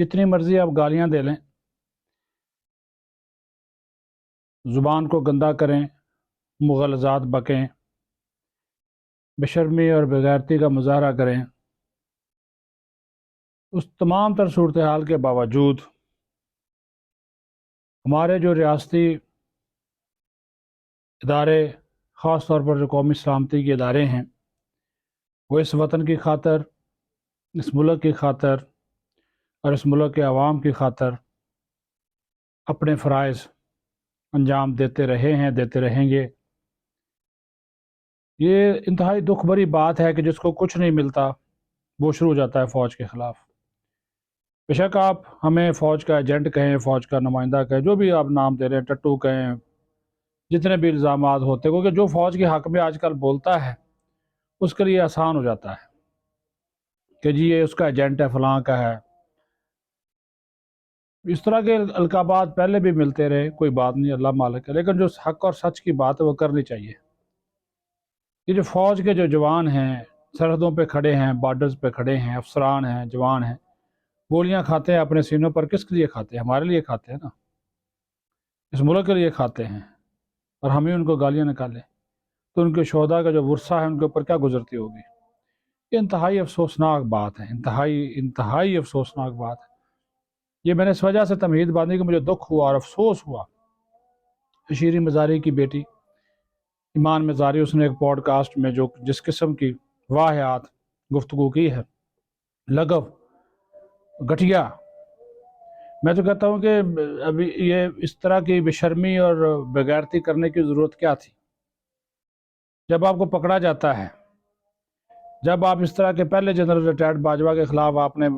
جتنی مرضی آپ گالیاں دے لیں، زبان کو گندا کریں، مغالطات بکیں، بے شرمی اور بےغیرتی کا مظاہرہ کریں، اس تمام تر صورتحال کے باوجود ہمارے جو ریاستی ادارے، خاص طور پر جو قومی سلامتی کے ادارے ہیں، وہ اس وطن کی خاطر، اس ملک کی خاطر اور اس ملک کے عوام کی خاطر اپنے فرائض انجام دیتے رہے ہیں، دیتے رہیں گے۔ یہ انتہائی دکھ بھری بات ہے کہ جس کو کچھ نہیں ملتا وہ شروع ہو جاتا ہے فوج کے خلاف۔ بے شک آپ ہمیں فوج کا ایجنٹ کہیں، فوج کا نمائندہ کہیں، جو بھی آپ نام دے رہے ہیں، ٹٹو کہیں، جتنے بھی الزامات ہوتے ہیں، کیونکہ جو فوج کے حق میں آج کل بولتا ہے اس کے لیے آسان ہو جاتا ہے کہ جی یہ اس کا ایجنٹ ہے، فلاں کا ہے۔ اس طرح کے القابات پہلے بھی ملتے رہے، کوئی بات نہیں، اللہ مالک ہے، لیکن جو حق اور سچ کی بات ہے وہ کرنی چاہیے۔ یہ جو فوج کے جو جوان ہیں، سرحدوں پہ کھڑے ہیں، بارڈرز پہ کھڑے ہیں، افسران ہیں، جوان ہیں، گولیاں کھاتے ہیں اپنے سینوں پر، کس کے لیے کھاتے ہیں؟ ہمارے لیے کھاتے ہیں نا، اس ملک کے لیے کھاتے ہیں، اور ہم ہی ان کو گالیاں نکالیں تو ان کے شہداء کا جو ورثہ ہے ان کے اوپر کیا گزرتی ہوگی؟ یہ انتہائی افسوسناک بات ہے، انتہائی افسوسناک بات ہے۔ یہ میں نے اس وجہ سے تمہید باندھی کہ مجھے دکھ ہوا اور افسوس ہوا۔ شیریں مزاری کی بیٹی ایمان مزاری، اس نے ایک پوڈ کاسٹ میں جو جس قسم کی واہیات گفتگو کی ہے، لغو، گھٹیا، میں تو کہتا ہوں کہ ابھی یہ اس طرح کی بے شرمی اور بےغیرتی کرنے کی ضرورت کیا تھی؟ جب آپ کو پکڑا جاتا ہے، جب آپ اس طرح کے پہلے جنرل ریٹائرڈ باجوہ کے خلاف آپ نے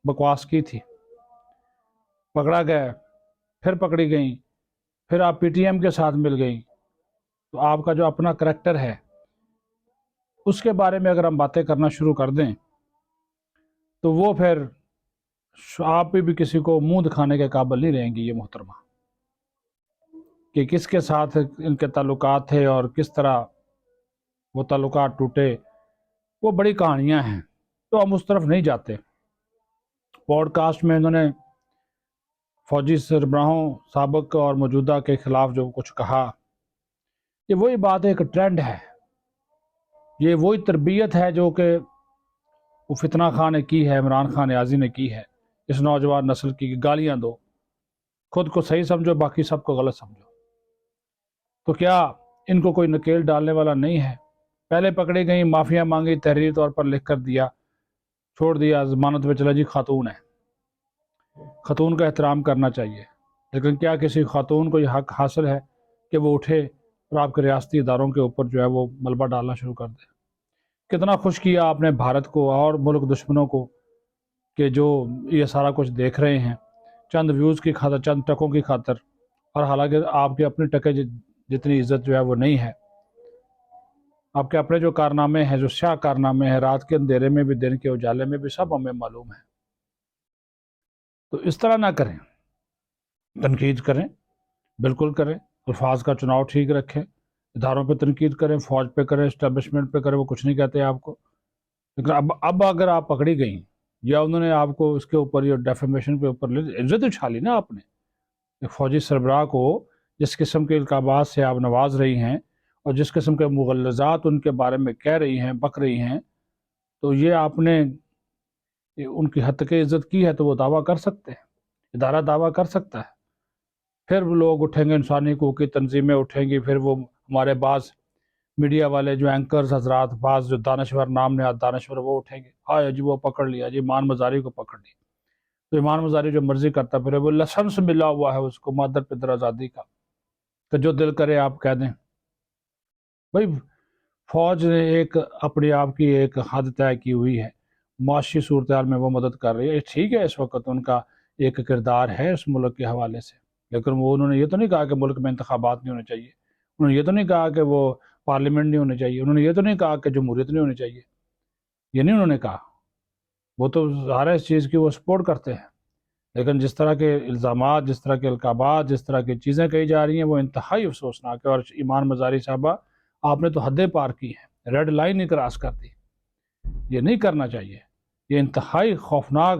بکواس کی تھی، پکڑا گئے، پھر پکڑی گئیں، پھر آپ پی ٹی ایم کے ساتھ مل گئیں، تو آپ کا جو اپنا کریکٹر ہے اس کے بارے میں اگر ہم باتیں کرنا شروع کر دیں تو وہ پھر آپ بھی کسی کو منہ دکھانے کے قابل نہیں رہیں گی یہ محترمہ، کہ کس کے ساتھ ان کے تعلقات تھے اور کس طرح وہ تعلقات ٹوٹے، وہ بڑی کہانیاں ہیں، تو ہم اس طرف نہیں جاتے۔ پوڈ کاسٹ میں انہوں نے فوجی سربراہوں سابق اور موجودہ کے خلاف جو کچھ کہا، یہ وہی بات ہے، ایک ٹرینڈ ہے، یہ وہی تربیت ہے جو کہ وہ فتنہ خان نے کی ہے، عمران خان نیازی نے کی ہے اس نوجوان نسل کی، کہ گالیاں دو، خود کو صحیح سمجھو، باقی سب کو غلط سمجھو۔ تو کیا ان کو کوئی نکیل ڈالنے والا نہیں ہے؟ پہلے پکڑی گئیں، معافیاں مانگی، تحریری طور پر لکھ کر دیا، چھوڑ دیا، ضمانت پہ چلا، جی خاتون ہے، خاتون کا احترام کرنا چاہیے، لیکن کیا کسی خاتون کو یہ حق حاصل ہے کہ وہ اٹھے اور آپ کے ریاستی اداروں کے اوپر جو ہے وہ ملبہ ڈالنا شروع کر دے؟ کتنا خوش کیا آپ نے بھارت کو اور ملک دشمنوں کو کہ جو یہ سارا کچھ دیکھ رہے ہیں چند ویوز کی خاطر، چند ٹکوں کی خاطر، اور حالانکہ آپ کے اپنے ٹکے جتنی عزت جو ہے وہ نہیں ہے۔ آپ کے اپنے جو کارنامے ہیں، جو سیاہ کارنامے ہیں، رات کے اندھیرے میں بھی دن کے اجالے میں بھی سب ہمیں معلوم ہے۔ تو اس طرح نہ کریں، تنقید کریں، بالکل کریں، الفاظ کا چناؤ ٹھیک رکھیں، اداروں پہ تنقید کریں، فوج پہ کریں، اسٹیبلشمنٹ پہ کریں، وہ کچھ نہیں کہتے آپ کو، لیکن اب اگر آپ پکڑی گئیں یا انہوں نے آپ کو اس کے اوپر یہ ڈیفیمیشن کے اوپر عزت اچھالی نا آپ نے، ایک فوجی سربراہ کو جس قسم کے القابات سے آپ نواز رہی ہیں اور جس قسم کے مغلظات ان کے بارے میں کہہ رہی ہیں، بک رہی ہیں، تو یہ آپ نے ان کی حد تک عزت کی ہے تو وہ دعویٰ کر سکتے ہیں، ادارہ دعویٰ کر سکتا ہے۔ پھر وہ لوگ اٹھیں گے، انسانی حقوق کی تنظیمیں اٹھیں گی، پھر وہ ہمارے بعض میڈیا والے جو اینکرز حضرات، بعض جو دانشور، نام نہاد دانشور، وہ اٹھیں گے، آیا جی وہ پکڑ لیا جی، ایمان مزاری کو پکڑ لیا، تو ایمان مزاری جو مرضی کرتا، پھر وہ لائسنس ملا ہوا ہے اس کو مادر پدر آزادی کا، کہ جو دل کرے آپ کہہ دیں۔ بھائی فوج نے ایک اپنی آپ کی ایک حد طے کی ہوئی ہے، معاشی صورتحال میں وہ مدد کر رہی ہے، ٹھیک ہے، اس وقت ان کا ایک کردار ہے اس ملک کے حوالے سے، لیکن وہ انہوں نے یہ تو نہیں کہا کہ ملک میں انتخابات نہیں ہونے چاہیے، انہوں نے یہ تو نہیں کہا کہ وہ پارلیمنٹ نہیں ہونی چاہیے، انہوں نے یہ تو نہیں کہا کہ جمہوریت نہیں ہونی چاہیے، یہ نہیں انہوں نے کہا، وہ تو ظاہر ہے اس چیز کی وہ سپورٹ کرتے ہیں، لیکن جس طرح کے الزامات، جس طرح کے القابات، جس طرح کی چیزیں کہی جا رہی ہیں وہ انتہائی افسوسناک ہے۔ اور ایمان مزاری صاحبہ، آپ نے تو حدیں پار کی ہیں، ریڈ لائن ہی کراس کر دی، یہ نہیں کرنا چاہیے، یہ انتہائی خوفناک